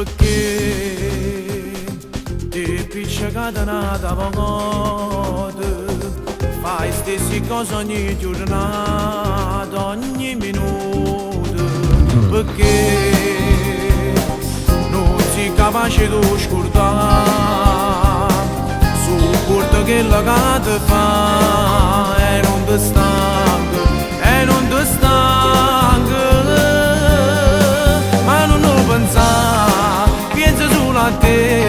perché ti piccicata nata poco fai stessi cose ogni giornata, ogni minuto, perché non si capace di scordare su quello che la cade fa e non ti stanca, e non ti stanca, ma non lo pensare, pensa solo a te.